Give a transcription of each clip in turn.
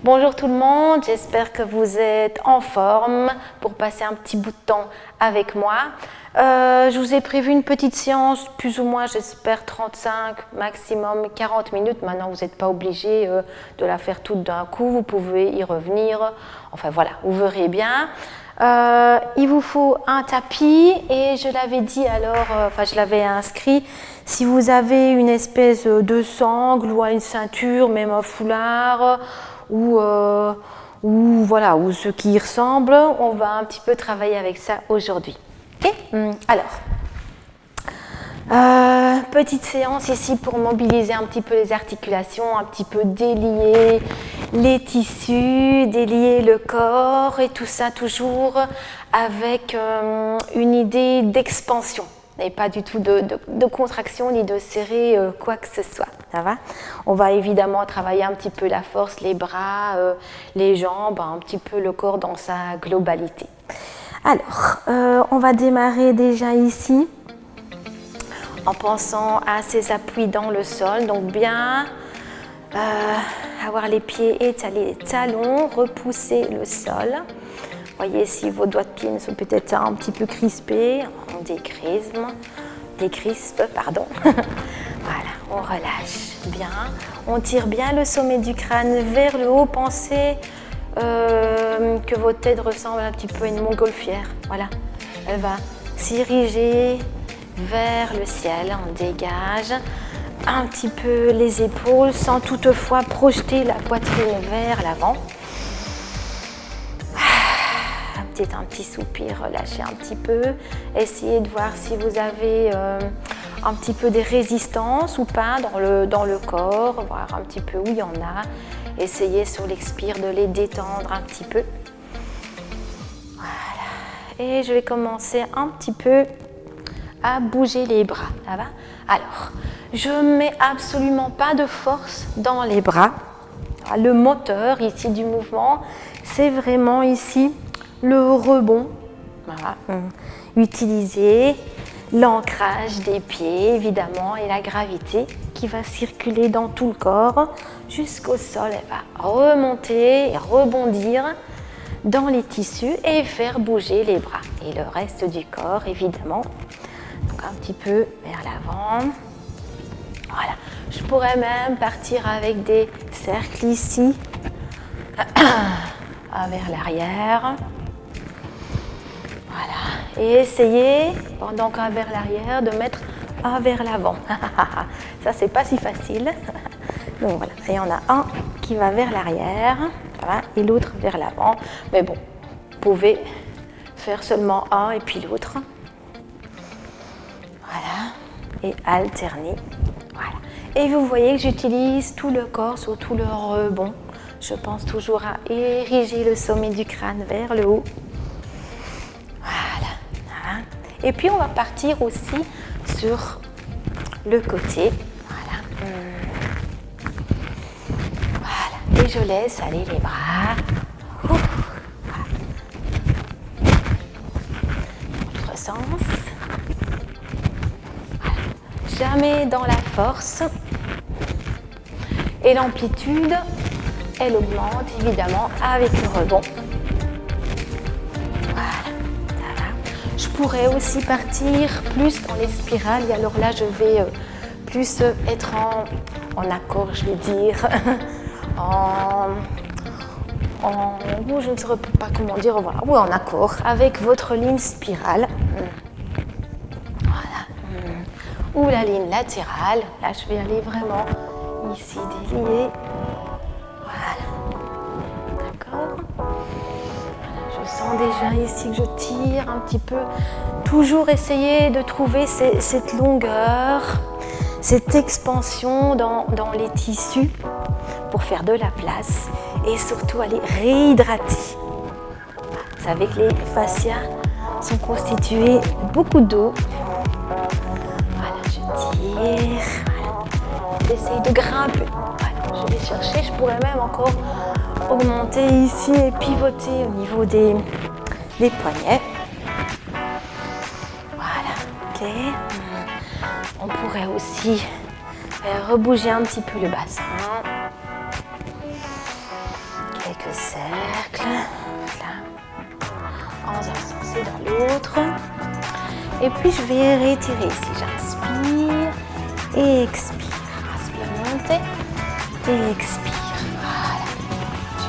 Bonjour tout le monde, j'espère que vous êtes en forme pour passer un petit bout de temps avec moi. Je vous ai prévu une petite séance, plus ou moins j'espère 35, maximum 40 minutes. Maintenant vous n'êtes pas obligé de la faire toute d'un coup, vous pouvez y revenir. Enfin voilà, vous verrez bien. Il vous faut un tapis et je l'avais dit alors, je l'avais inscrit, si vous avez une espèce de sangle ou une ceinture, même un foulard ou ce qui y ressemble, on va un petit peu travailler avec ça aujourd'hui. Okay. Alors, petite séance ici pour mobiliser un petit peu les articulations, un petit peu délier les tissus, délier le corps et tout ça toujours avec une idée d'expansion et pas du tout de contraction ni de serrer quoi que ce soit. Ça va ? On va évidemment travailler un petit peu la force, les bras, les jambes, un petit peu le corps dans sa globalité. Alors, on va démarrer déjà ici en pensant à ces appuis dans le sol. Donc bien avoir les pieds étalés, les talons, repousser le sol. Voyez si vos doigts de pied sont peut-être un petit peu crispés. On décrispe, pardon. Voilà, on relâche bien. On tire bien le sommet du crâne vers le haut. Pensez que votre tête ressemble un petit peu à une montgolfière. Voilà, elle va s'iriger vers le ciel. On dégage un petit peu les épaules sans toutefois projeter la poitrine vers l'avant. Un petit soupir, relâchez un petit peu. Essayez de voir si vous avez un petit peu des résistances ou pas dans le corps, voir un petit peu où il y en a. Essayez sur l'expire de les détendre un petit peu. Voilà. Et je vais commencer un petit peu à bouger les bras. Ça va ? Alors, je ne mets absolument pas de force dans les bras. Le moteur ici du mouvement, c'est vraiment ici le rebond. Voilà. Utiliser l'ancrage des pieds évidemment et la gravité qui va circuler dans tout le corps jusqu'au sol. Elle va remonter et rebondir dans les tissus et faire bouger les bras et le reste du corps évidemment. Donc un petit peu vers l'avant. Voilà. Je pourrais même partir avec des cercles ici vers l'arrière. Voilà. Et essayez, pendant qu'un vers l'arrière, de mettre un vers l'avant. Ça, c'est pas si facile. Donc voilà, il y en a un qui va vers l'arrière, voilà, et l'autre vers l'avant. Mais bon, vous pouvez faire seulement un et puis l'autre. Voilà. Et alterner. Voilà. Et vous voyez que j'utilise tout le corps sur tout le rebond. Je pense toujours à ériger le sommet du crâne vers le haut. Voilà. Et puis on va partir aussi sur le côté. Voilà. Voilà. Et je laisse aller les bras. Voilà. L'autre sens. Voilà. Jamais dans la force. Et l'amplitude, elle augmente évidemment avec le rebond. Je pourrais aussi partir plus dans les spirales et alors là je vais plus être en accord, je vais dire, je ne saurais pas comment dire, voilà, oui, en accord avec votre ligne spirale. Voilà. Ou la ligne latérale, là je vais aller vraiment ici délier. Voilà. D'accord ? Je sens déjà ici que je tire un petit peu. Toujours essayer de trouver cette longueur, cette expansion dans les tissus pour faire de la place et surtout aller réhydrater. Vous savez que les fascias sont constitués de beaucoup d'eau. Voilà, je tire. Voilà. J'essaye de grimper. Voilà, je vais chercher, je pourrais même encore augmenter ici et pivoter au niveau des poignets. Voilà, ok. On pourrait aussi rebouger un petit peu le bassin. fais cercle. Voilà. Dans un sens et dans l'autre. Et puis je vais retirer ici. J'inspire et expire. Inspire, montez et expire. Voilà.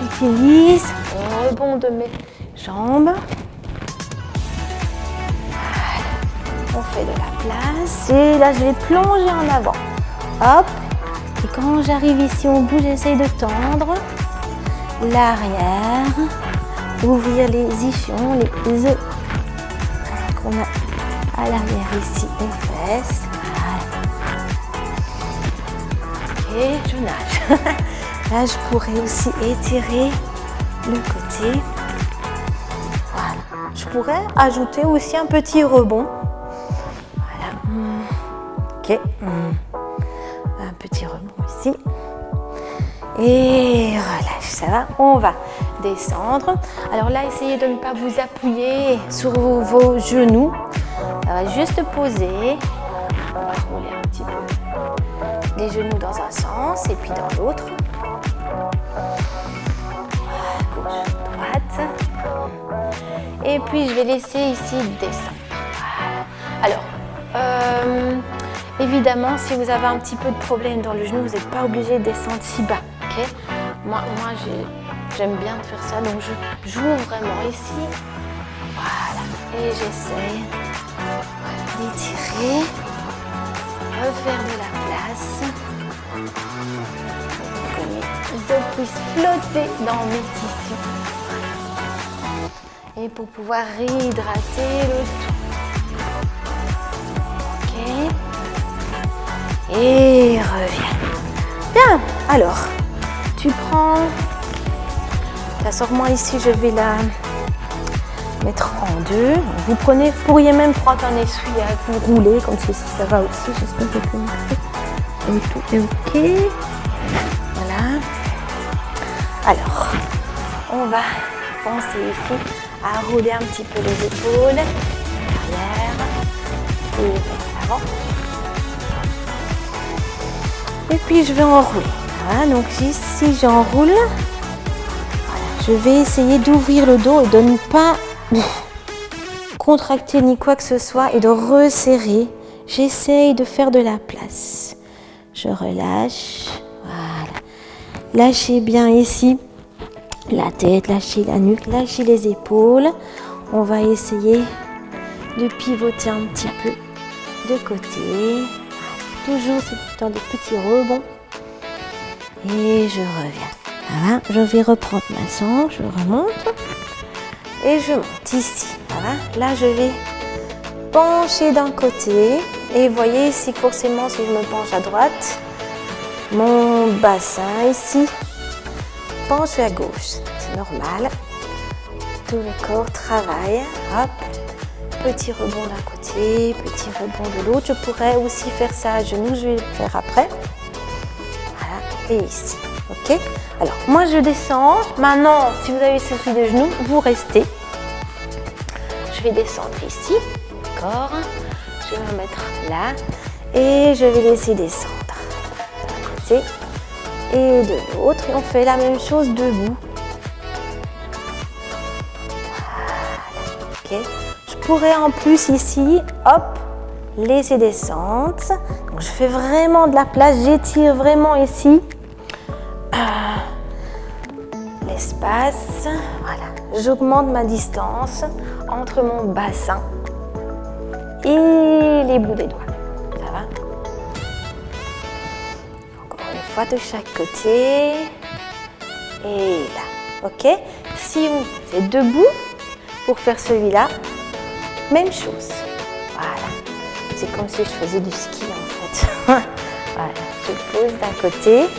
J'utilise le rebond de mes jambes. Voilà. On fait de la place. Et là, je vais plonger en avant. Hop. Et quand j'arrive ici au bout, j'essaye de tendre l'arrière. Ouvrir les ischions, les œufs qu'on a à l'arrière ici, aux fesses. Voilà. Et je nage. Là, je pourrais aussi étirer le côté. Voilà. Je pourrais ajouter aussi un petit rebond. Voilà. Ok. Un petit rebond ici. Et relâche, ça va. On va descendre. Alors là, essayez de ne pas vous appuyer sur vos genoux. Ça va juste poser. On va rouler un petit peu les genoux dans un sens et puis dans l'autre. Gauche, droite. Et puis je vais laisser ici descendre. Voilà. Alors, évidemment, si vous avez un petit peu de problème dans le genou, vous n'êtes pas obligé de descendre si bas. Okay. Moi j'aime bien faire ça, donc je joue vraiment ici. Voilà. Et j'essaye d'étirer, refaire de la place. Pour que je puisse flotter dans mes tissus. Et pour pouvoir réhydrater le tout. Ok. Et reviens. Bien, alors, tu prends, sors-moi ici, je vais la mettre en deux. Vous pourriez même prendre un essuie-tout, vous rouler comme ceci, ça va aussi, j'espère que vous pouvez. Tout est ok. Voilà. Alors, on va penser ici à rouler un petit peu les épaules, l'arrière et vers l'avant. Et puis je vais enrouler. Voilà, donc ici j'enroule. Voilà, je vais essayer d'ouvrir le dos et de ne pas contracter ni quoi que ce soit et de resserrer. J'essaye de faire de la place. Je relâche. Voilà. Lâchez bien ici la tête, lâchez la nuque, lâchez les épaules. On va essayer de pivoter un petit peu de côté. Toujours dans des petits rebonds. Et je reviens. Voilà, je vais reprendre ma sangle, je remonte. Et je monte ici. Voilà, là je vais pencher d'un côté. Et vous voyez ici, forcément, si je me penche à droite, mon bassin ici penche à gauche. C'est normal. Tout le corps travaille. Hop. Petit rebond d'un côté, petit rebond de l'autre. Je pourrais aussi faire ça à genoux, je vais le faire après. Voilà, et ici. Ok. Alors, moi je descends. Maintenant, si vous avez ceci de genoux, vous restez. Je vais descendre ici. D'accord. Je vais me mettre là. Et je vais laisser descendre d'un côté et de l'autre. Et on fait la même chose debout. Voilà. Ok. Je pourrais en plus ici, hop, laisser descendre. Donc je fais vraiment de la place, j'étire vraiment ici l'espace. Voilà, j'augmente ma distance entre mon bassin et les bouts des doigts. Ça va? Encore une fois de chaque côté. Et là, ok? Si vous êtes debout pour faire celui-là, même chose. Voilà. C'est comme si je faisais du ski en fait. Voilà. Je pose d'un côté.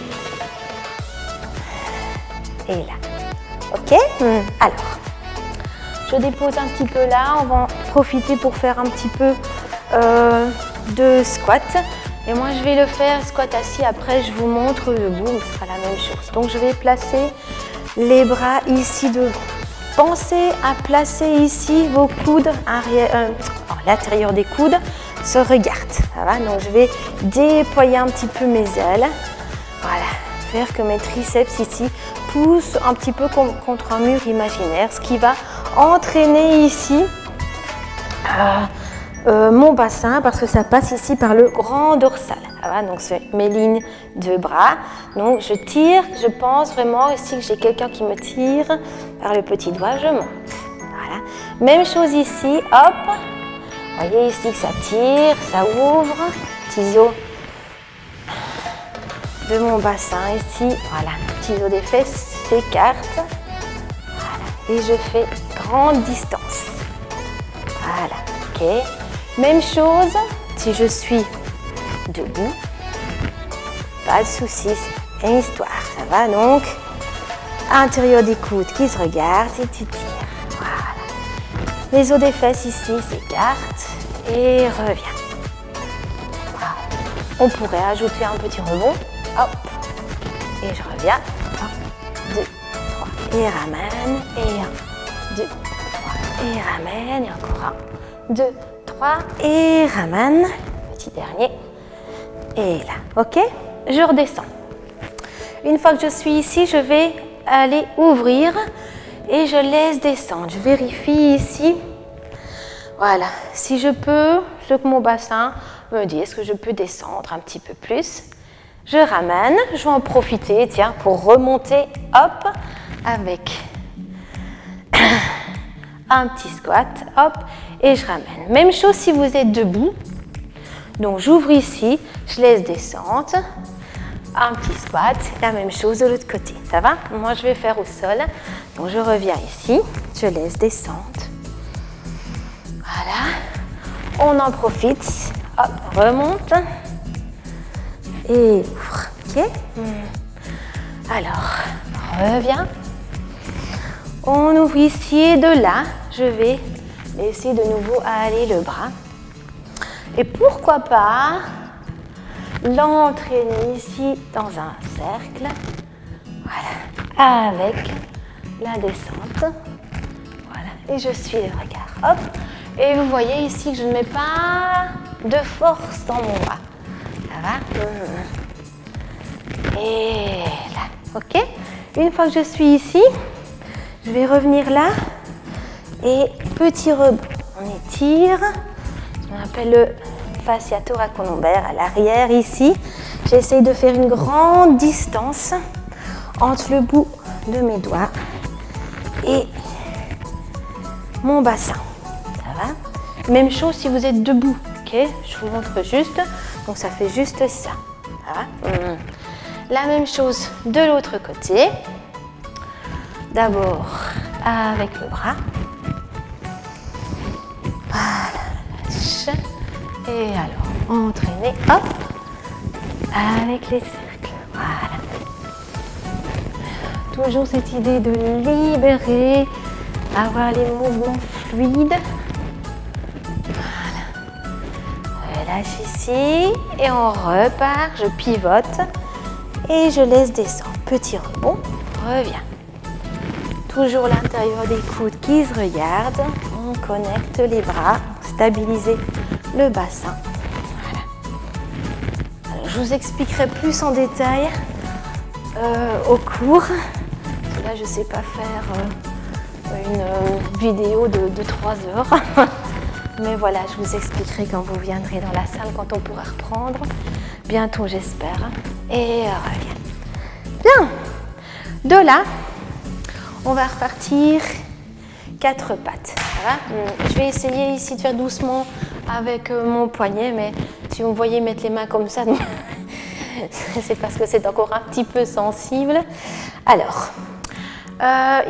Et là. Ok? Alors, je dépose un petit peu là. On va en profiter pour faire un petit peu de squat. Et moi, je vais le faire squat assis. Après, je vous montre debout. Ce sera la même chose. Donc, je vais placer les bras ici devant. Pensez à placer ici vos coudes arrière, l'intérieur des coudes se regarde. Ça va? Donc je vais déployer un petit peu mes ailes. Voilà, faire que mes triceps ici pousse un petit peu contre un mur imaginaire, ce qui va entraîner ici mon bassin parce que ça passe ici par le grand dorsal. Donc c'est mes lignes de bras. Donc je tire, je pense vraiment ici que j'ai quelqu'un qui me tire par le petit doigt, je monte. Voilà. Même chose ici, hop. Vous voyez ici que ça tire, ça ouvre. Tiso de mon bassin ici, voilà. Tiso des fesses s'écarte. Voilà. Et je fais grande distance. Voilà, ok. Même chose si je suis debout, pas de souci, c'est une histoire, ça va donc. Intérieur des coudes qui se regardent et tu tires. Voilà. Les os des fesses ici s'écartent et revient. Voilà. On pourrait ajouter un petit rebond. Hop. Et je reviens. 1, 2, 3. Et ramène. Et 1, 2, 3. Et ramène. Et encore 1, 2, 3. Et ramène. Petit dernier. Et là, ok? Je redescends. Une fois que je suis ici, je vais aller ouvrir et je laisse descendre. Je vérifie ici. Voilà, si je peux, ce que mon bassin me dit, est-ce que je peux descendre un petit peu plus? Je ramène, je vais en profiter, tiens, pour remonter, hop, avec un petit squat, hop, et je ramène. Même chose si vous êtes debout. Donc j'ouvre ici, je laisse descendre, un petit squat, la même chose de l'autre côté, ça va? Moi je vais faire au sol, donc je reviens ici, je laisse descendre, voilà, on en profite, hop, remonte, et ouvre, ok? Alors, reviens, on ouvre ici et de là, je vais laisser de nouveau aller le bras. Et pourquoi pas l'entraîner ici dans un cercle, voilà, avec la descente, voilà, et je suis le regard, hop, et vous voyez ici que je ne mets pas de force dans mon bras, ça va, et là, ok, une fois que je suis ici, je vais revenir là, et petit rebond, on étire, on appelle le fascia thoracolombaire à l'arrière ici. J'essaye de faire une grande distance entre le bout de mes doigts et mon bassin. Ça va? Même chose si vous êtes debout. Ok? Je vous montre juste. Donc ça fait juste ça. Ça va? La même chose de l'autre côté. D'abord avec le bras. Voilà. Et alors, entraîner, hop, avec les cercles, voilà. Toujours cette idée de libérer, avoir les mouvements fluides. Voilà. Relâche ici et on repart, je pivote et je laisse descendre. Petit rebond, reviens. Toujours l'intérieur des coudes qui se regardent, on connecte les bras, stabiliser le bassin. Voilà. Alors, je vous expliquerai plus en détail au cours. Parce que là, je ne sais pas faire une vidéo de 3 heures. Mais voilà, je vous expliquerai quand vous viendrez dans la salle, quand on pourra reprendre. Bientôt, j'espère. Et reviens. Bien. De là, on va repartir 4 pattes. Voilà. Je vais essayer ici de faire doucement avec mon poignet, mais si vous me voyez mettre les mains comme ça, c'est parce que c'est encore un petit peu sensible. Alors,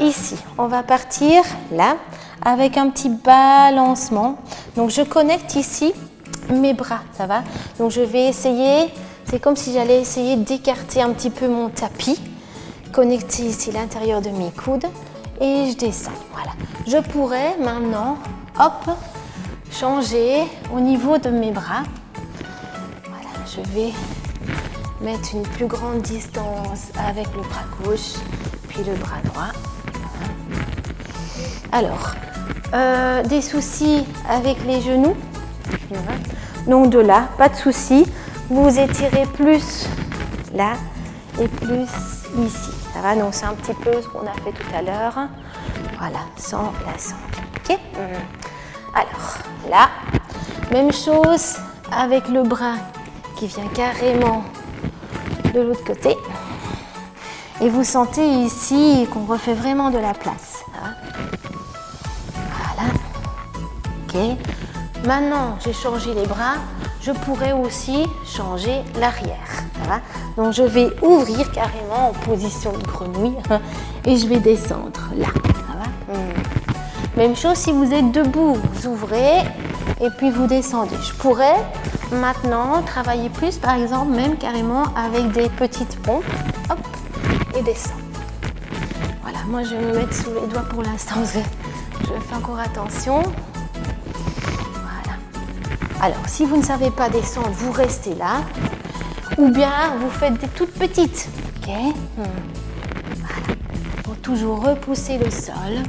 ici, on va partir là avec un petit balancement. Donc, je connecte ici mes bras, ça va? Donc, je vais essayer, c'est comme si j'allais essayer d'écarter un petit peu mon tapis, connecter ici l'intérieur de mes coudes et je descends. Voilà. Je pourrais maintenant, hop, changer au niveau de mes bras. Voilà, je vais mettre une plus grande distance avec le bras gauche, puis le bras droit. Alors, des soucis avec les genoux. Donc de là, pas de souci. Vous étirez plus là et plus ici. Ça va, donc c'est un petit peu ce qu'on a fait tout à l'heure. Voilà, sans la sangle. Ok. Alors là, même chose avec le bras qui vient carrément de l'autre côté. Et vous sentez ici qu'on refait vraiment de la place. Voilà. Ok. Maintenant, j'ai changé les bras. Je pourrais aussi changer l'arrière. Donc, je vais ouvrir carrément en position de grenouille et je vais descendre là. Même chose si vous êtes debout, vous ouvrez et puis vous descendez. Je pourrais maintenant travailler plus, par exemple, même carrément avec des petites pompes. Hop, et descendre. Voilà, moi je vais me mettre sous les doigts pour l'instant. Je fais encore attention. Alors, si vous ne savez pas descendre, vous restez là. Ou bien, vous faites des toutes petites. Ok. Voilà. Pour toujours repousser le sol.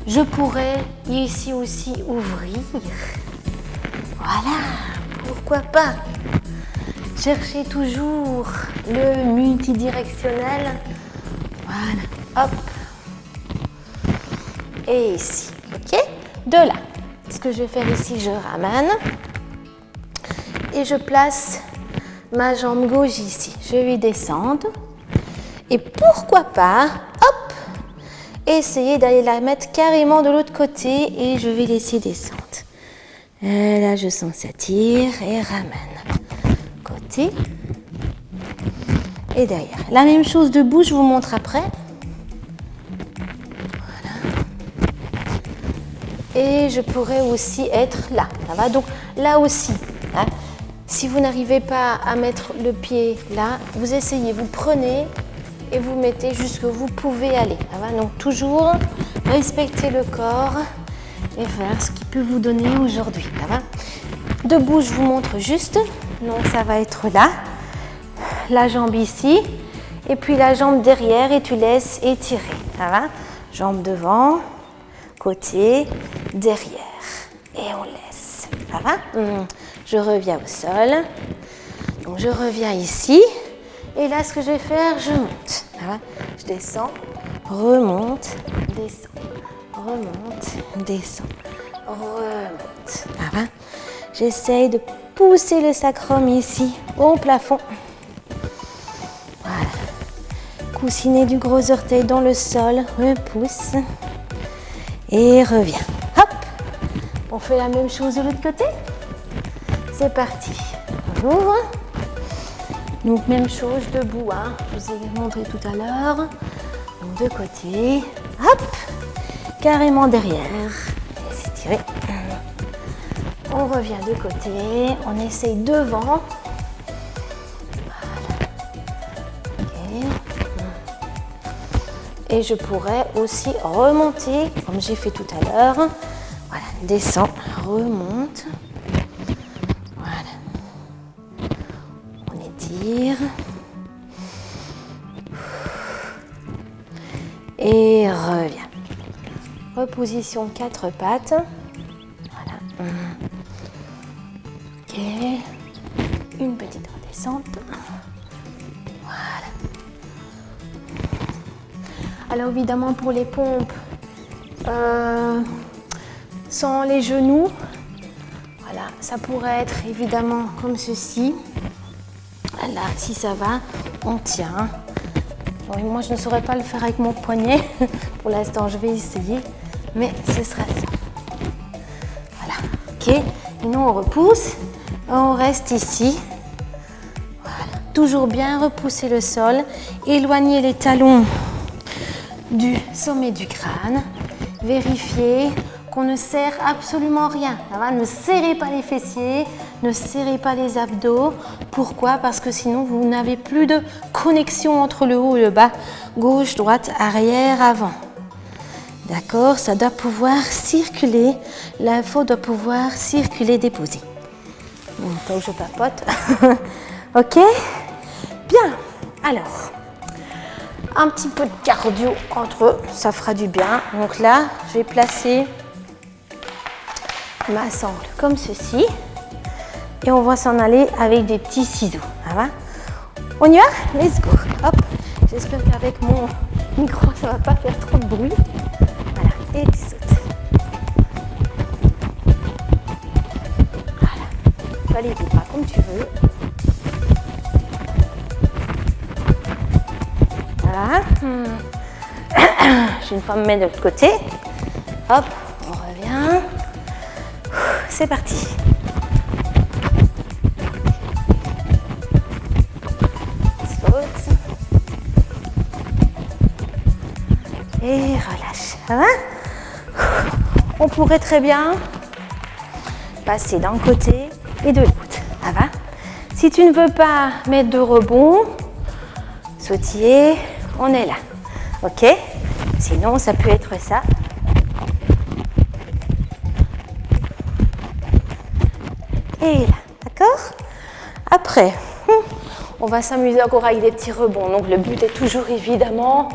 Je pourrais ici aussi ouvrir. Voilà. Pourquoi pas. Cherchez toujours le multidirectionnel. Voilà. Hop. Et ici. Ok. De là. Ce que je vais faire ici, je ramène et je place ma jambe gauche ici. Je vais descendre et pourquoi pas, hop, essayer d'aller la mettre carrément de l'autre côté et je vais laisser descendre. Et là, je sens ça tire et ramène. Côté et derrière. La même chose debout, je vous montre après. Et je pourrais aussi être là. Ça va? Donc là aussi, hein, si vous n'arrivez pas à mettre le pied là, vous essayez, vous prenez et vous mettez jusqu'où vous pouvez aller. Ça va? Donc toujours respecter le corps et faire ce qu'il peut vous donner aujourd'hui. Ça va? Debout, je vous montre juste. Donc ça va être là, la jambe ici et puis la jambe derrière et tu laisses étirer. Ça va? Jambe devant. Côté, derrière. Et on laisse. Ça va? Je reviens au sol. Donc, je reviens ici. Et là, ce que je vais faire, je monte. Ça va? Je descends, remonte, descends, remonte, descends, remonte. Ça va? J'essaye de pousser le sacrum ici au plafond. Voilà. Coussiner du gros orteil dans le sol. Repousse. Et reviens. Hop. On fait la même chose de l'autre côté. C'est parti. On ouvre. Donc même chose debout. Hein. Je vous ai montré tout à l'heure. Donc de côté. Hop. Carrément derrière. Et s'étirer. On revient de côté. On essaye devant. Voilà. Ok. Et je pourrais aussi remonter, comme j'ai fait tout à l'heure. Voilà, descend, remonte. Voilà. On étire. Et revient. Reposition 4 pattes. Voilà. Ok. Une petite redescente. Voilà. Alors évidemment pour les pompes, sans les genoux, voilà, ça pourrait être évidemment comme ceci. Là, si ça va, on tient. Bon, moi je ne saurais pas le faire avec mon poignet. Pour l'instant, je vais essayer, mais ce sera ça. Voilà, ok. Et nous on repousse, on reste ici. Voilà, toujours bien repousser le sol, éloigner les talons du sommet du crâne, vérifier qu'on ne serre absolument rien. Ne serrez pas les fessiers, ne serrez pas les abdos. Pourquoi? Parce que sinon vous n'avez plus de connexion entre le haut et le bas, gauche, droite, arrière, avant. D'accord? Ça doit pouvoir circuler, l'info doit pouvoir circuler, déposer. Bon, tant que je papote. Ok? Bien. Alors. Un petit peu de cardio entre eux, ça fera du bien. Donc là, je vais placer ma sangle comme ceci. Et on va s'en aller avec des petits ciseaux. Ça va? On y va? Let's go. Hop. J'espère qu'avec mon micro, ça ne va pas faire trop de bruit. Voilà, et tu sautes. Voilà, tu vas les pas comme tu veux. Voilà. J'ai une fois me mettre de l'autre côté. Hop, on revient. C'est parti. Saute. Et relâche. Ça va? On pourrait très bien passer d'un côté et de l'autre. Ça va? Si tu ne veux pas mettre de rebond, sautiller, on est là. Ok? Sinon, ça peut être ça. Et là, d'accord? Après, on va s'amuser encore avec des petits rebonds. Donc, le but est toujours, évidemment,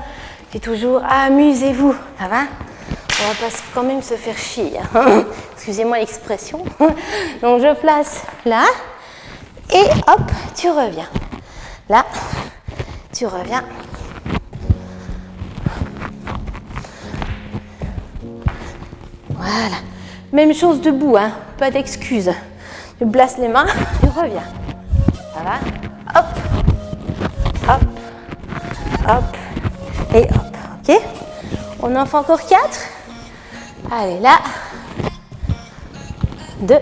c'est toujours amusez-vous. Ça va? On va pas quand même se faire chier. Hein? Excusez-moi l'expression. Donc, je place là. Et hop, tu reviens. Là, tu reviens. Voilà. Même chose debout, hein. Pas d'excuses. Tu places les mains, tu reviens. Ça va? Hop, hop, hop et hop. Ok? On en fait encore 4. Allez, là. 2,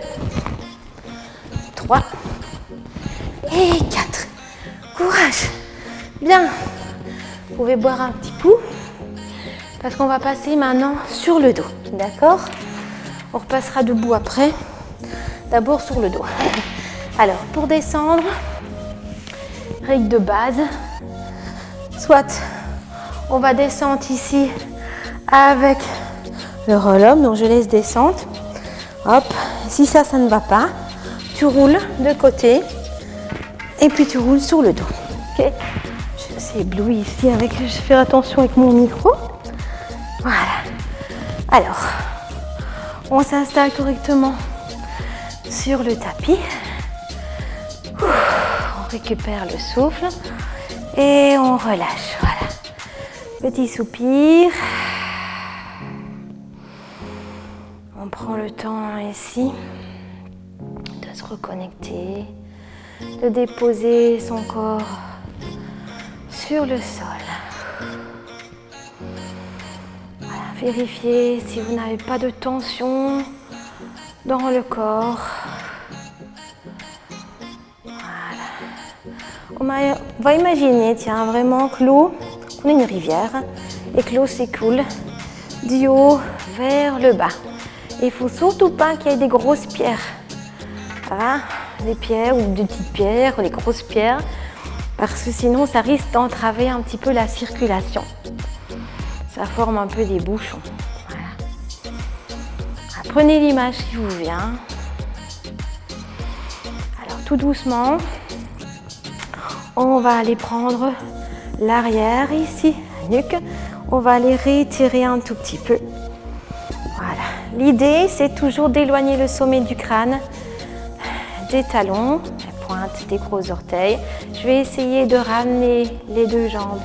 3 et 4. Courage. Bien. Vous pouvez boire un petit coup parce qu'on va passer maintenant sur le dos. D'accord? On repassera debout après. D'abord sur le dos. Alors, pour descendre, règle de base, soit on va descendre ici avec le roll-up, donc je laisse descendre. Hop, si ça ne va pas, tu roules de côté et puis tu roules sur le dos. Ok, je suis éblouie ici avec, je vais faire attention avec mon micro. Voilà. Alors, on s'installe correctement sur le tapis. On récupère le souffle et on relâche. Voilà. Petit soupir. On prend le temps ici de se reconnecter, de déposer son corps sur le sol. Voilà. Vérifiez si vous n'avez pas de tension dans le corps. On va imaginer, tiens, vraiment que l'eau, on est une rivière, et que l'eau s'écoule du haut vers le bas. Il ne faut surtout pas qu'il y ait des grosses pierres. Ça va? Des pierres ou des petites pierres ou des grosses pierres, parce que sinon ça risque d'entraver un petit peu la circulation. Ça forme un peu des bouchons. Voilà. Prenez l'image qui vous vient. Alors tout doucement, on va aller prendre l'arrière ici, la nuque. On va aller réétirer un tout petit peu. Voilà. L'idée, c'est toujours d'éloigner le sommet du crâne des talons, la pointe des gros orteils. Je vais essayer de ramener les deux jambes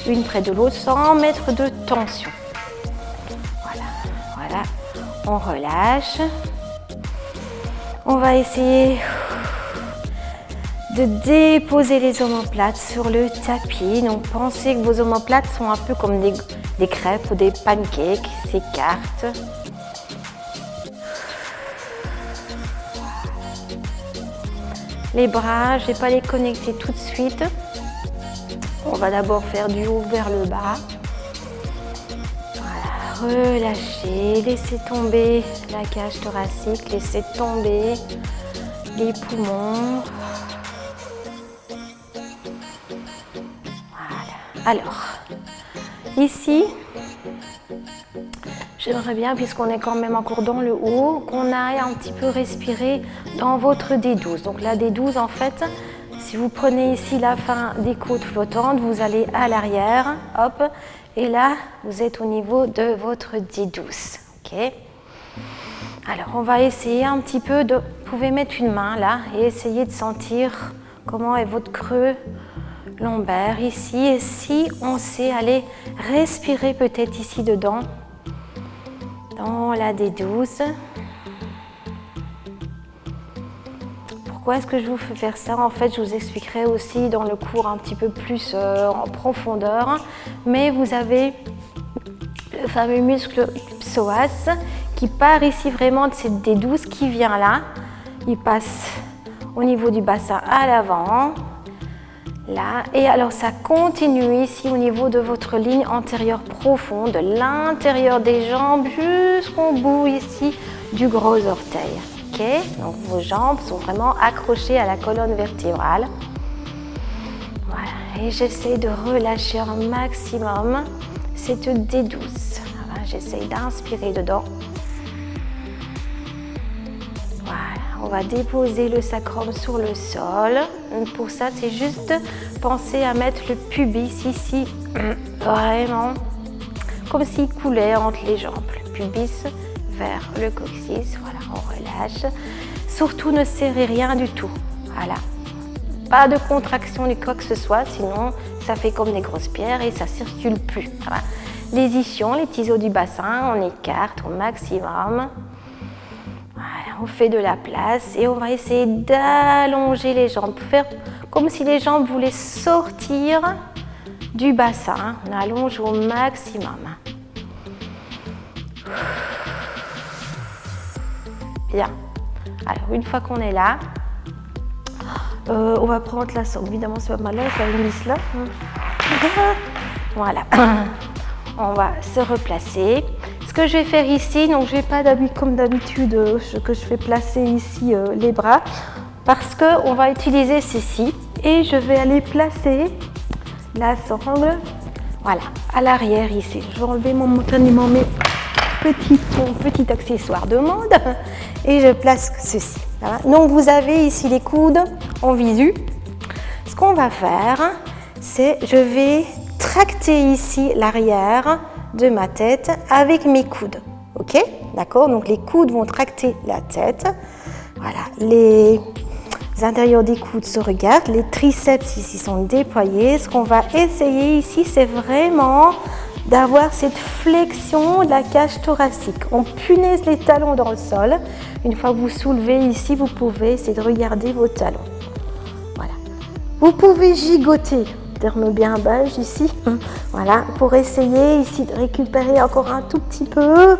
une près de l'autre sans mettre de tension. Voilà. Voilà. On relâche. On va essayer de déposer les omoplates sur le tapis. Donc pensez que vos omoplates sont un peu comme des crêpes ou des pancakes, s'écartent. Les bras, je ne vais pas les connecter tout de suite. On va d'abord faire du haut vers le bas. Voilà, relâchez, laissez tomber la cage thoracique, laissez tomber les poumons. Alors, ici, j'aimerais bien, puisqu'on est quand même encore dans le haut, qu'on aille un petit peu respirer dans votre D12. Donc la D12, en fait, si vous prenez ici la fin des côtes flottantes, vous allez à l'arrière, hop, et là, vous êtes au niveau de votre D12. Ok. Alors, on va essayer un petit peu vous pouvez mettre une main là et essayer de sentir comment est votre creux lombaire ici. Et si on sait aller respirer peut-être ici dedans, dans la D12. Pourquoi est-ce que je vous fais faire ça? En fait, je vous expliquerai aussi dans le cours un petit peu plus en profondeur. Mais vous avez le fameux muscle psoas qui part ici vraiment de cette D12 qui vient là. Il passe au niveau du bassin à l'avant. Là. Et alors, ça continue ici au niveau de votre ligne antérieure profonde, de l'intérieur des jambes jusqu'au bout ici du gros orteil. Ok, donc vos jambes sont vraiment accrochées à la colonne vertébrale. Voilà, et j'essaie de relâcher un maximum cette D12. Voilà, j'essaie d'inspirer dedans. Voilà, on va déposer le sacrum sur le sol. Donc pour ça, c'est juste penser à mettre le pubis ici, vraiment comme s'il coulait entre les jambes. Le pubis vers le coccyx, voilà, on relâche. Surtout ne serrez rien du tout, voilà. Pas de contraction du quoi que ce soit, sinon ça fait comme des grosses pierres et ça ne circule plus. Voilà. Les ischions, les petits os du bassin, on écarte au maximum. Voilà, on fait de la place et on va essayer d'allonger les jambes, faire comme si les jambes voulaient sortir du bassin. On allonge au maximum. Bien. Alors, une fois qu'on est là, on va prendre la sangle. Évidemment, c'est pas mal là, je la glisse là. Voilà. On va se replacer. Ce que je vais faire ici, donc je vais pas comme d'habitude que je fais placer ici les bras, parce qu'on va utiliser ceci et je vais aller placer la sangle, voilà, à l'arrière ici. Je vais enlever momentanément mon petit accessoire de mode et je place ceci. Voilà. Donc vous avez ici les coudes en visu. Ce qu'on va faire, c'est je vais tracter ici l'arrière de ma tête avec mes coudes. Ok, d'accord? Donc les coudes vont tracter la tête. Voilà, les intérieurs des coudes se regardent, les triceps ici sont déployés. Ce qu'on va essayer ici, c'est vraiment d'avoir cette flexion de la cage thoracique. On punaise les talons dans le sol. Une fois que vous soulevez ici, vous pouvez essayer de regarder vos talons. Voilà. Vous pouvez gigoter, terme bien belge ici, voilà, pour essayer ici de récupérer encore un tout petit peu,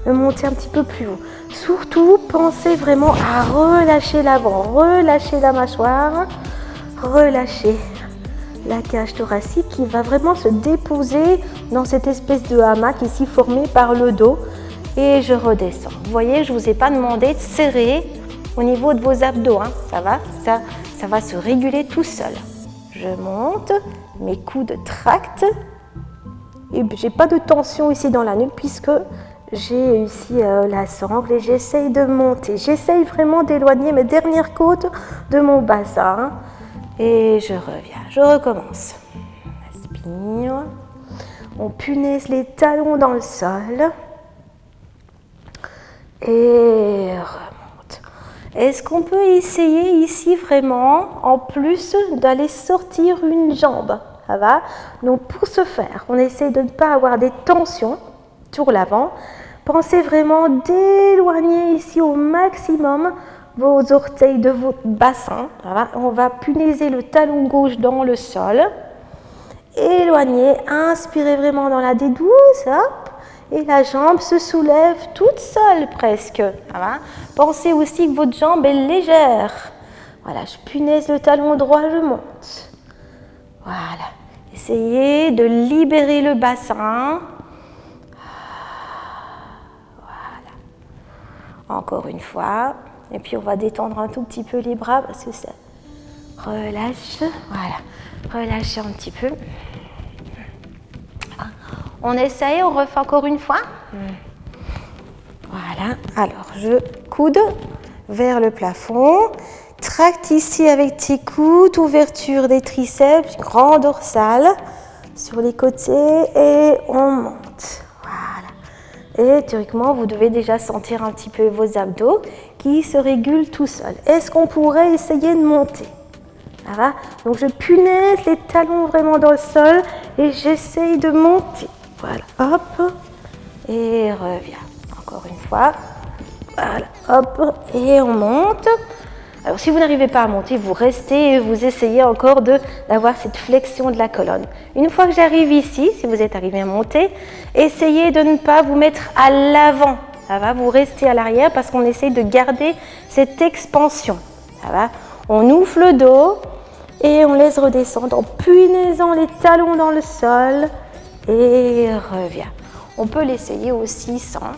de monter un petit peu plus haut. Surtout, pensez vraiment à relâcher l'avant, relâcher la mâchoire, relâcher la cage thoracique qui va vraiment se déposer dans cette espèce de hamac ici formé par le dos et je redescends. Vous voyez, je ne vous ai pas demandé de serrer au niveau de vos abdos, hein. Ça va se réguler tout seul. Je monte, mes coudes tractent et j'ai pas de tension ici dans la nuque puisque j'ai ici la sangle et j'essaye de monter. J'essaye vraiment d'éloigner mes dernières côtes de mon bassin. Et je reviens, je recommence. Inspire. On punaise les talons dans le sol. Et remonte. Est-ce qu'on peut essayer ici vraiment, en plus, d'aller sortir une jambe? Ça va? Donc pour ce faire, on essaie de ne pas avoir des tensions sur l'avant. Pensez vraiment d'éloigner ici au maximum vos orteils de votre bassin. On va punaiser le talon gauche dans le sol. Éloignez, inspirez vraiment dans la D12, hop, et la jambe se soulève toute seule presque. Pensez aussi que votre jambe est légère. Voilà, je punaise le talon droit, je monte. Voilà, essayez de libérer le bassin. Voilà. Encore une fois. Et puis on va détendre un tout petit peu les bras parce que ça relâche. Voilà, relâchez un petit peu. On essaye, on refait encore une fois. Voilà, alors je coude vers le plafond. Tracte ici avec tes coudes, ouverture des triceps, grand dorsal sur les côtés et on monte. Voilà. Et théoriquement, vous devez déjà sentir un petit peu vos abdos qui se régulent tout seuls. Est-ce qu'on pourrait essayer de monter? Ça va? Donc je punaise les talons vraiment dans le sol et j'essaye de monter. Voilà, hop, et reviens. Encore une fois. Voilà, hop, et on monte. Alors si vous n'arrivez pas à monter, vous restez et vous essayez encore d'avoir cette flexion de la colonne. Une fois que j'arrive ici, si vous êtes arrivé à monter, essayez de ne pas vous mettre à l'avant. Ça va? Vous restez à l'arrière parce qu'on essaye de garder cette expansion. Ça va? On ouvre le dos et on laisse redescendre en punaisant les talons dans le sol et revient. On peut l'essayer aussi sans.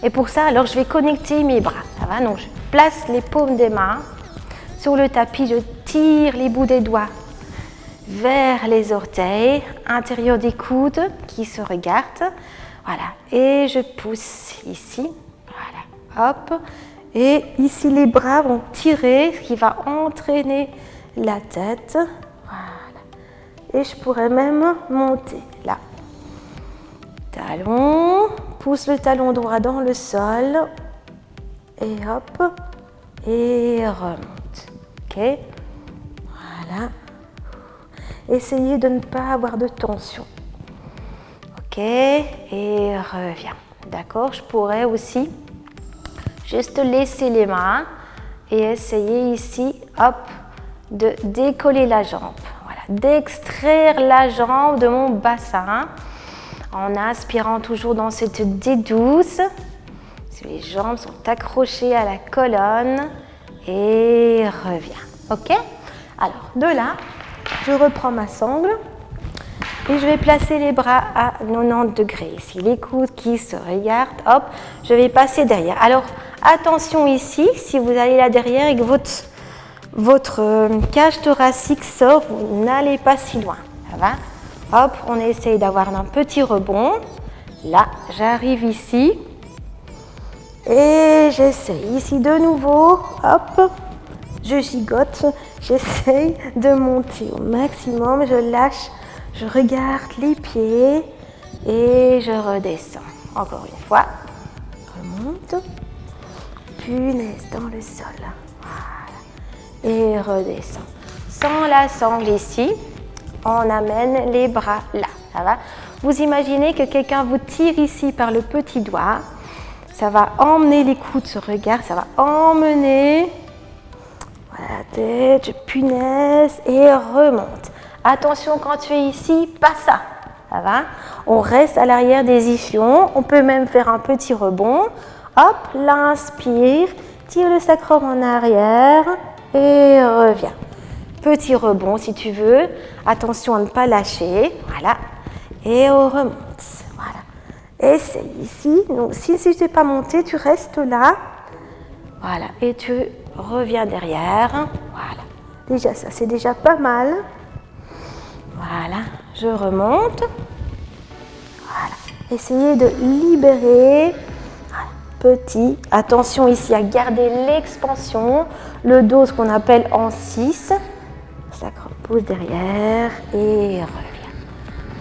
Et pour ça, alors je vais connecter mes bras. Ça va? Donc je place les paumes des mains sur le tapis, je tire les bouts des doigts vers les orteils, intérieur des coudes qui se regardent. Voilà, et je pousse ici. Voilà, hop. Et ici, les bras vont tirer, ce qui va entraîner la tête. Voilà. Et je pourrais même monter là. Talon, pousse le talon droit dans le sol. Et hop, et remonte. Ok? Voilà. Essayez de ne pas avoir de tension. Ok? Et reviens. D'accord? Je pourrais aussi juste laisser les mains et essayer ici, hop, de décoller la jambe. Voilà, d'extraire la jambe de mon bassin en inspirant toujours dans cette dédouce. Les jambes sont accrochées à la colonne et reviens. Ok? Alors, de là, je reprends ma sangle et je vais placer les bras à 90 degrés. Ici, les coudes qui se regardent, hop, je vais passer derrière. Alors, attention ici, si vous allez là derrière et que votre cage thoracique sort, vous n'allez pas si loin. Ça va? Hop, on essaye d'avoir un petit rebond. Là, j'arrive ici. Et j'essaye ici de nouveau, hop, je gigote, j'essaye de monter au maximum, je lâche, je regarde les pieds et je redescends. Encore une fois, remonte, punaise dans le sol, voilà, et redescends. Sans la sangle ici, on amène les bras là, ça va? Vous imaginez que quelqu'un vous tire ici par le petit doigt. Ça va emmener les coudes, ce regard, ça va emmener la tête, je punaise et remonte. Attention quand tu es ici, pas ça. Ça va? On reste à l'arrière des ischions, on peut même faire un petit rebond. Hop, l'inspire, tire le sacrum en arrière et reviens. Petit rebond si tu veux, attention à ne pas lâcher, voilà, et on remonte. Essaye ici, donc si tu n'es pas monté, tu restes là, voilà, et tu reviens derrière, voilà, déjà ça c'est déjà pas mal, voilà, je remonte, voilà, essayez de libérer, voilà, petit, attention ici à garder l'expansion, le dos ce qu'on appelle en 6, ça repose derrière et revient,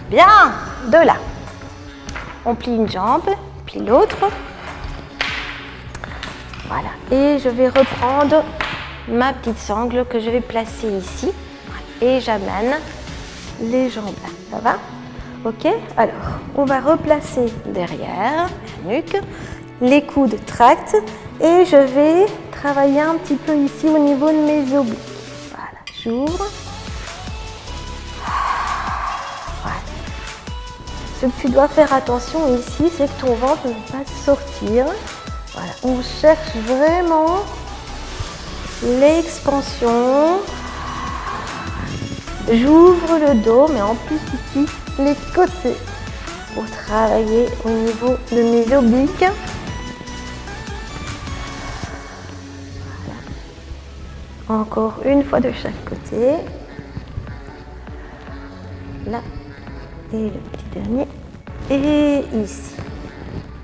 bien, de là. On plie une jambe, plie l'autre. Voilà. Et je vais reprendre ma petite sangle que je vais placer ici. Et j'amène les jambes là. Ça va? Ok? Alors, on va replacer derrière la nuque. Les coudes tractent. Et je vais travailler un petit peu ici au niveau de mes obliques. Voilà. J'ouvre. Ce que tu dois faire attention ici, c'est que ton ventre ne va pas sortir. Voilà, on cherche vraiment l'expansion. J'ouvre le dos, mais en plus ici, les côtés pour travailler au niveau de mes obliques. Voilà. Encore une fois de chaque côté. Là. Et le petit dernier, et ici.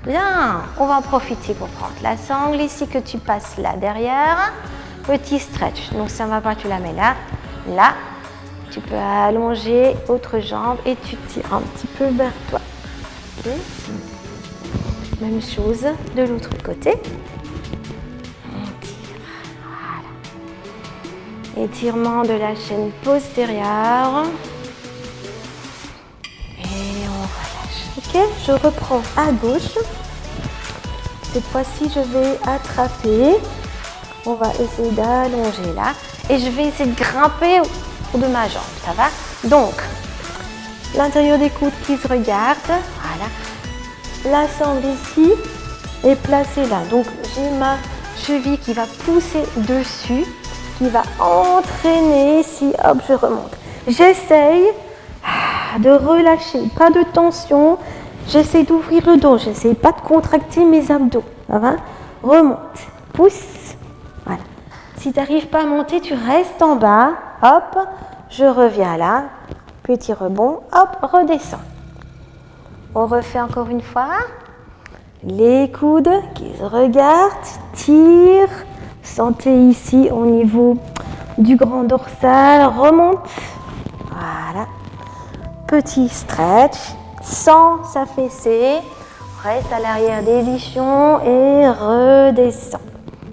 Bien, on va en profiter pour prendre la sangle ici que tu passes là derrière. Petit stretch, donc ça ne va pas, tu la mets là. Là, tu peux allonger l'autre jambe et tu tires un petit peu vers toi. Okay. Même chose de l'autre côté. On tire, Étirement de la chaîne postérieure. Et on relâche. Ok, je reprends à gauche. Cette fois-ci, je vais attraper. On va essayer d'allonger là. Et je vais essayer de grimper autour de ma jambe. Ça va? Donc, l'intérieur des coudes qui se regardent. Voilà. La sangle ici est placée là. Donc, j'ai ma cheville qui va pousser dessus, qui va entraîner ici. Hop, je remonte. J'essaye de relâcher, pas de tension. J'essaie d'ouvrir le dos. J'essaie pas de contracter mes abdos. Ça va? Remonte. Pousse. Voilà. Si tu n'arrives pas à monter, tu restes en bas. Hop, je reviens là. Petit rebond. Hop, redescends. On refait encore une fois. Les coudes qui se regardent, tire. Sentez ici au niveau du grand dorsal. Remonte. Voilà. Petit stretch. Sans s'affaisser. Reste à l'arrière des ischions et redescends.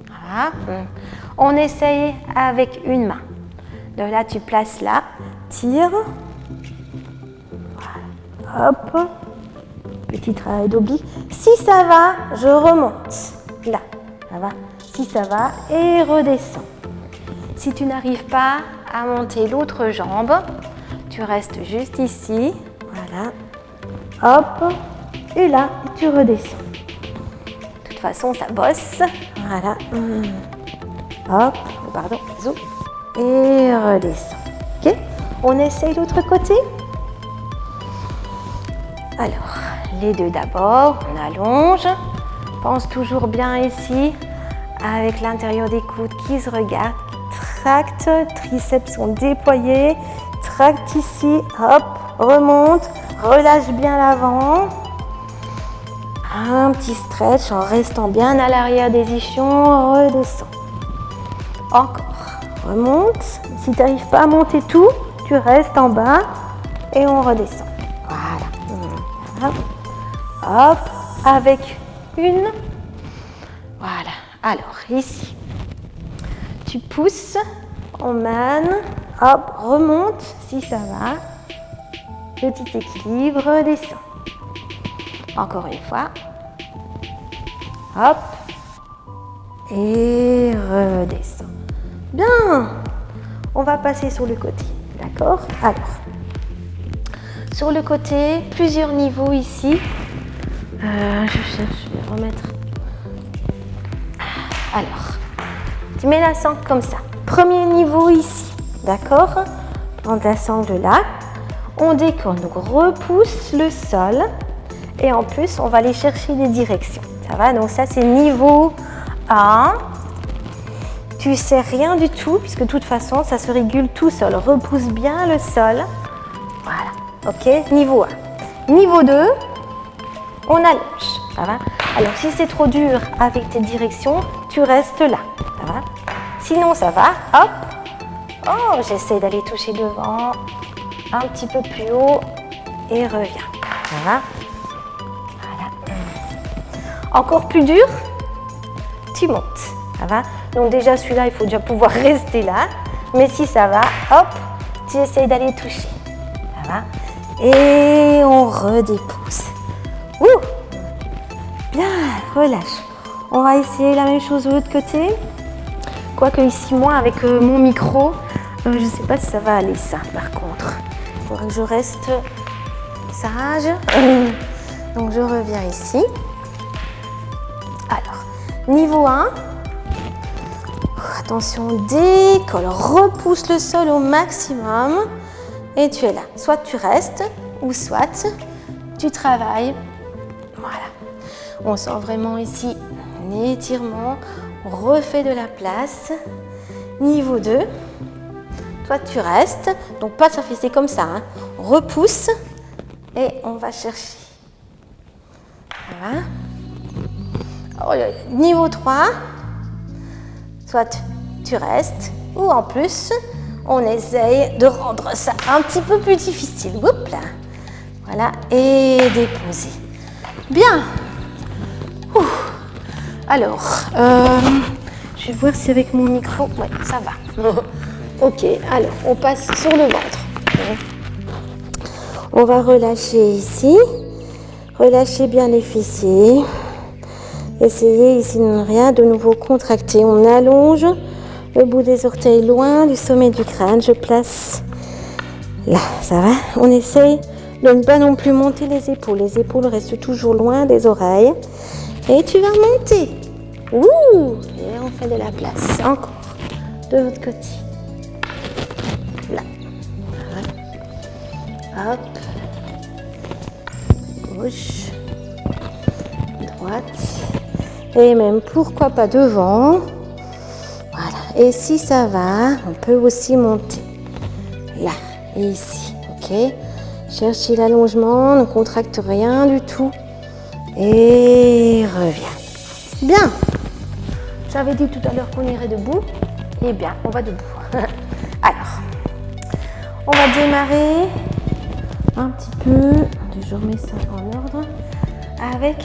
Voilà. On essaye avec une main. Donc là, tu places là. Tire. Voilà. Hop. Petit travail d'oblique. Si ça va, je remonte. Là, ça va. Si ça va, et redescends. Si tu n'arrives pas à monter l'autre jambe, tu restes juste ici. Voilà. Hop. Et là, tu redescends. De toute façon, ça bosse. Voilà. Hop. Pardon. Zou. Et redescends. Ok. On essaye l'autre côté. Alors, les deux d'abord, on allonge. Pense toujours bien ici, avec l'intérieur des coudes qui se regardent, qui tractent, triceps sont déployés, tracte ici, hop, remonte, relâche bien l'avant. Un petit stretch en restant bien à l'arrière des ischions, redescends. Encore, remonte. Si tu n'arrives pas à monter tout, tu restes en bas et on redescend. Hop, avec une. Voilà. Alors, ici, tu pousses, on mène, hop, remonte, si ça va. Petit équilibre, redescends. Encore une fois. Hop. Et redescends. Bien. On va passer sur le côté. D'accord? Alors. Sur le côté, plusieurs niveaux ici. Je cherche, je vais remettre. Alors, tu mets la sangle comme ça. Premier niveau ici, d'accord? Plante la sangle là. On décolle, donc repousse le sol. Et en plus, on va aller chercher des directions. Ça va? Donc ça, c'est niveau 1. Tu sais rien du tout, puisque de toute façon, ça se régule tout seul. Repousse bien le sol. Voilà. Ok, niveau 1. Niveau 2, on allonge. Ça va? Alors, si c'est trop dur avec tes directions, tu restes là. Ça va? Sinon, ça va. Hop. Oh, j'essaie d'aller toucher devant. Un petit peu plus haut. Et reviens. Ça va? Voilà. Encore plus dur, tu montes. Ça va? Donc déjà, celui-là, il faut déjà pouvoir rester là. Mais si ça va, hop, tu essayes d'aller toucher. Ça va? Et on redépousse. Ouh! Bien, relâche. On va essayer la même chose de l'autre côté. Quoique ici, moi, avec mon micro, je ne sais pas si ça va aller ça, par contre. Il faudra que je reste sage. Donc, je reviens ici. Alors, niveau 1. Attention, décolle, repousse le sol au maximum. Et tu es là. Soit tu restes, ou soit tu travailles. Voilà. On sent vraiment ici un étirement. On refait de la place. Niveau 2. Toi, tu restes. Donc, pas s'affaisser comme ça. Hein. On repousse. Et on va chercher. Voilà. Alors, niveau 3. Soit tu restes. Ou en plus, on essaye de rendre ça un petit peu plus difficile. Oups là. Voilà. Et déposer. Bien. Ouh. Alors, je vais voir si avec mon micro, ouais, ça va. Ok, alors on passe sur le ventre. On va relâcher ici. Relâchez bien les fessiers. Essayez ici de ne rien de nouveau contracter. On allonge le bout des orteils loin du sommet du crâne. Je place là, ça va. On essaye de ne pas non plus monter les épaules. Les épaules restent toujours loin des oreilles. Et tu vas monter. Ouh! Et on fait de la place. Encore. De l'autre côté. Là. Hop. Gauche. Droite. Et même pourquoi pas devant. Voilà. Et si ça va, on peut aussi monter. Là. Et ici. Ok. Cherchez l'allongement. Ne contracte rien du tout. Et reviens. Bien. J'avais dit tout à l'heure qu'on irait debout. Eh bien, on va debout. Alors, on va démarrer un petit peu. Je remets ça en ordre avec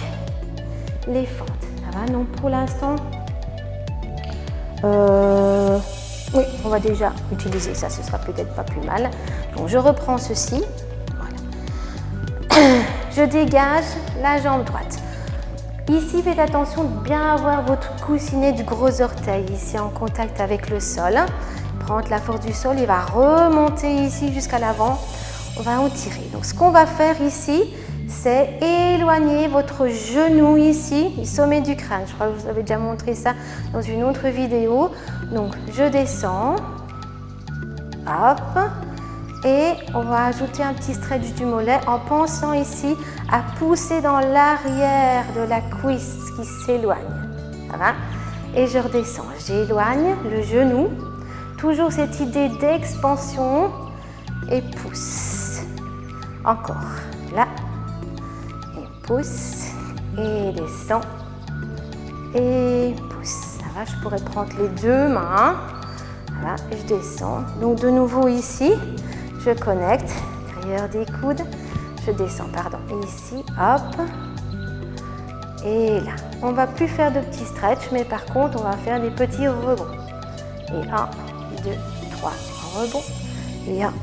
les fentes. Ça va? Donc pour l'instant, oui, on va déjà utiliser ça. Ce sera peut-être pas plus mal. Donc je reprends ceci. Voilà. Je dégage la jambe droite. Ici, faites attention de bien avoir votre coussinet du gros orteil ici en contact avec le sol. Prendre la force du sol, il va remonter ici jusqu'à l'avant. On va en tirer. Donc, ce qu'on va faire ici, c'est éloigner votre genou ici du sommet du crâne. Je crois que je vous avais déjà montré ça dans une autre vidéo. Donc, je descends. Hop. Et on va ajouter un petit stretch du mollet en pensant ici à pousser dans l'arrière de la cuisse qui s'éloigne. Ça va? Et je redescends. J'éloigne le genou. Toujours cette idée d'expansion. Et pousse. Encore. Là. Et pousse. Et descend. Et pousse. Ça va? Je pourrais prendre les deux mains. Voilà. Et je descends. Donc de nouveau ici. Je connecte, derrière des coudes, je descends, pardon, et ici, hop, et là. On ne va plus faire de petits stretch, mais par contre, on va faire des petits rebonds. Et 1, 2, 3, rebonds, et 1,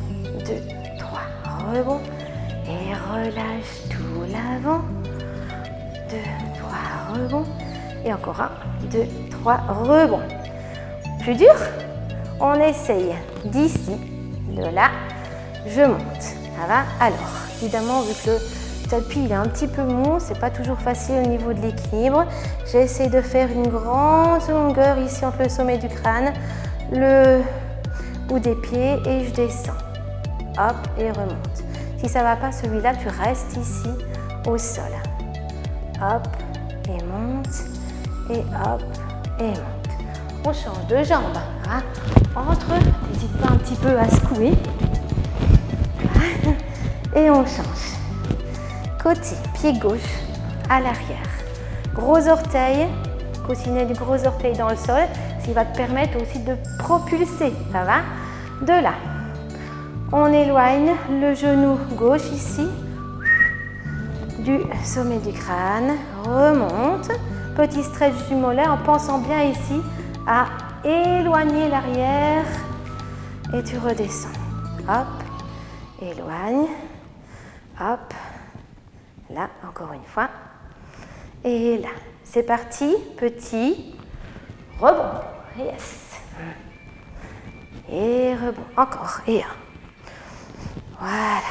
2, 3, rebonds, et relâche tout l'avant, 2, 3, rebonds, et encore 1, 2, 3, rebonds. Plus dur, on essaye d'ici, de là, je monte. Ça va? Alors, évidemment, vu que le tapis il est un petit peu mou, c'est pas toujours facile au niveau de l'équilibre. J'essaie de faire une grande longueur ici entre le sommet du crâne, le bout des pieds et je descends. Hop, et remonte. Si ça va pas celui-là, tu restes ici au sol. Hop, et monte, et hop, et monte. On change de jambe. Hein? Entre, n'hésite pas un petit peu à secouer. Et on change. Côté, pied gauche à l'arrière. Gros orteil, coussinet du gros orteil dans le sol, ce qui va te permettre aussi de propulser. Ça va? De là, on éloigne le genou gauche ici, du sommet du crâne, remonte. Petit stretch du mollet en pensant bien ici à éloigner l'arrière et tu redescends. Hop, éloigne. Hop, là, encore une fois. Et là, c'est parti. Petit rebond. Yes. Et rebond. Encore. Et un. Voilà.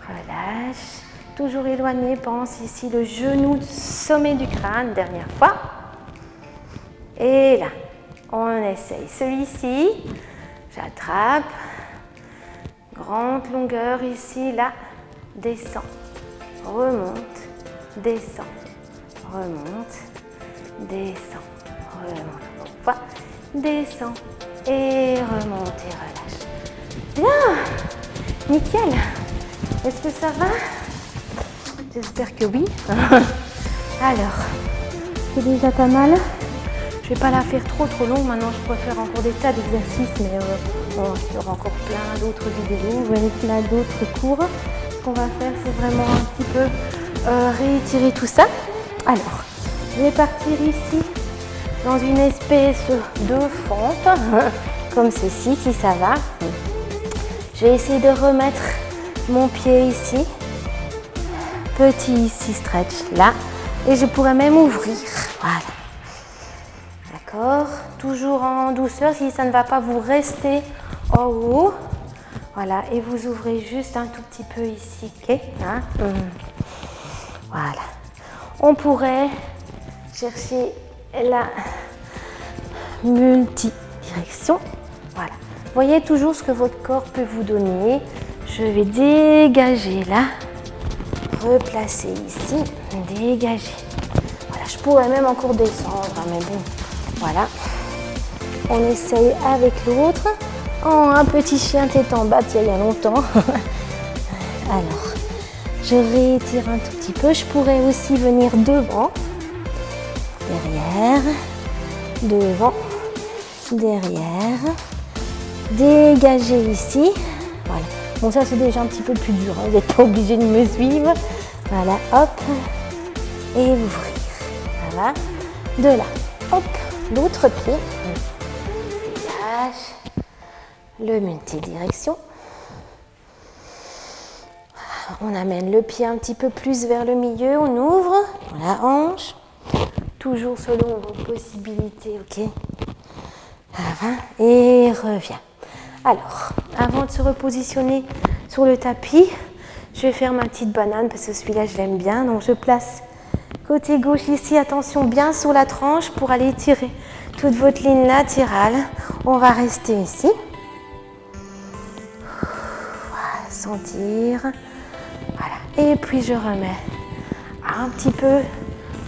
Relâche. Toujours éloigné. Pense ici le genou du sommet du crâne. Dernière fois. Et là, on essaye. Celui-ci, j'attrape. Grande longueur ici, là. Descend, remonte, descend, remonte, descend, remonte. Fois, descend et remonte et relâche. Bien, nickel. Est-ce que ça va? J'espère que oui. Alors, c'est déjà pas mal. Je ne vais pas la faire trop longue. Maintenant, je pourrais faire encore des tas d'exercices, mais bon, il y aura encore plein d'autres vidéos, plein d'autres cours. Ce qu'on va faire, c'est vraiment un petit peu réétirer tout ça. Alors, je vais partir ici dans une espèce de fente. comme ceci, si ça va. Je vais essayer de remettre mon pied ici. Petit ici, stretch là. Et je pourrais même ouvrir. Voilà. D'accord. Toujours en douceur. Si ça ne va pas, vous restez en haut. Voilà. Et vous ouvrez juste un tout petit peu ici. Ok. Hein? Voilà. On pourrait chercher la multidirection. Voilà. Voyez toujours ce que votre corps peut vous donner. Je vais dégager là. Replacer ici. Dégager. Voilà. Je pourrais même encore descendre. Mais bon. Voilà. On essaye avec l'autre. Oh, un petit chien tête en bas, il y a longtemps. Alors, je réétire un tout petit peu. Je pourrais aussi venir devant. Derrière. Devant. Derrière. Dégager ici. Voilà. Bon, ça c'est déjà un petit peu plus dur. Hein. Vous n'êtes pas obligé de me suivre. Voilà, hop. Et ouvrir. Voilà. De là. Hop. L'autre pied. Dégage. Le multidirection. On amène le pied un petit peu plus vers le milieu. On ouvre. La hanche. Toujours selon vos possibilités. Ok. Voilà. Et revient. Alors, avant de se repositionner sur le tapis, je vais faire ma petite banane parce que celui-là, je l'aime bien. Donc, je place côté gauche ici. Attention, bien sur la tranche pour aller tirer toute votre ligne latérale. On va rester ici. Voilà, sentir. Voilà. Et puis, je remets un petit peu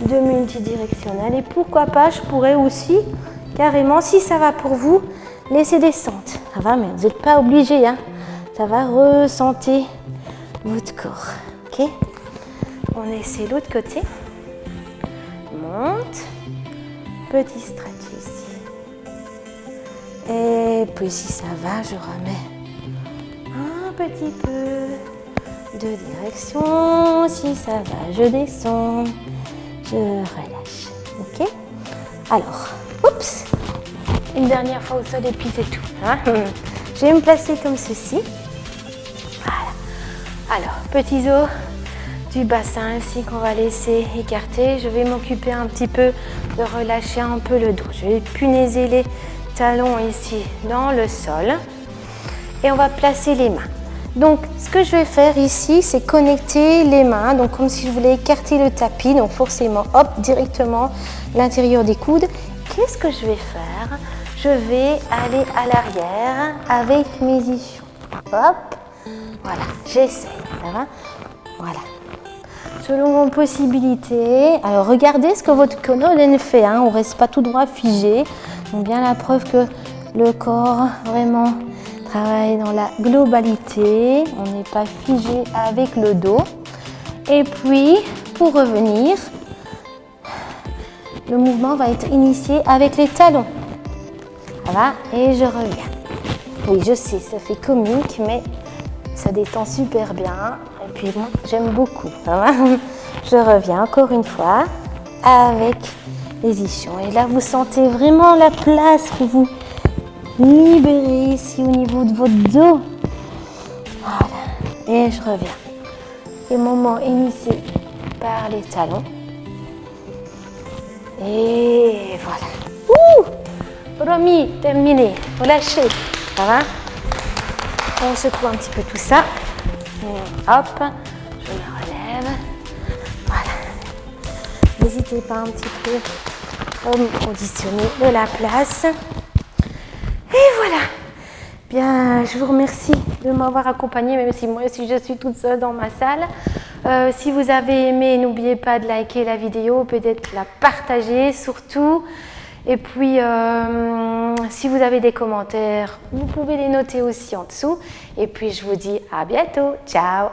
de multidirectionnel. Et pourquoi pas, je pourrais aussi, carrément, si ça va pour vous, laisser descendre. Ça va, mais vous n'êtes pas obligé. Hein. Ça va, ressentez votre corps. Ok. On essaie l'autre côté. Monte. Petit stretch ici. Et puis si ça va, je remets un petit peu de direction. Si ça va, je descends. Je relâche. Ok. Alors, oups. Une dernière fois au sol et puis c'est tout. Hein. Je vais me placer comme ceci. Voilà. Alors, petits os du bassin ainsi qu'on va laisser écarter. Je vais m'occuper un petit peu de relâcher un peu le dos. Je vais punaiser les talons ici dans le sol. Et on va placer les mains. Donc, ce que je vais faire ici, c'est connecter les mains. Donc, comme si je voulais écarter le tapis. Donc, forcément, hop, directement l'intérieur des coudes. Qu'est-ce que je vais faire? Je vais aller à l'arrière avec mes ischions. Hop, voilà, j'essaye. Ça va? Voilà. Selon vos possibilités. Alors, regardez ce que votre colonne fait. Hein. On ne reste pas tout droit figé. Donc, bien la preuve que le corps vraiment travaille dans la globalité. On n'est pas figé avec le dos. Et puis, pour revenir, le mouvement va être initié avec les talons. Voilà, et je reviens. Oui, je sais, ça fait comique, mais ça détend super bien. Et puis moi, j'aime beaucoup. Voilà. Je reviens encore une fois avec les ischions. Et là, vous sentez vraiment la place que vous libérez ici au niveau de votre dos. Voilà, et je reviens. Et moment initié par les talons. Et voilà. Ouh! Remis, terminé. Relâchez. Ça va? On secoue un petit peu tout ça. Et hop, je me relève. Voilà. N'hésitez pas un petit peu à me conditionner de la place. Et voilà. Bien, je vous remercie de m'avoir accompagné, même si moi aussi je suis toute seule dans ma salle. Si vous avez aimé, n'oubliez pas de liker la vidéo, peut-être la partager surtout. Et puis, si vous avez des commentaires, vous pouvez les noter aussi en dessous. Et puis, je vous dis à bientôt. Ciao!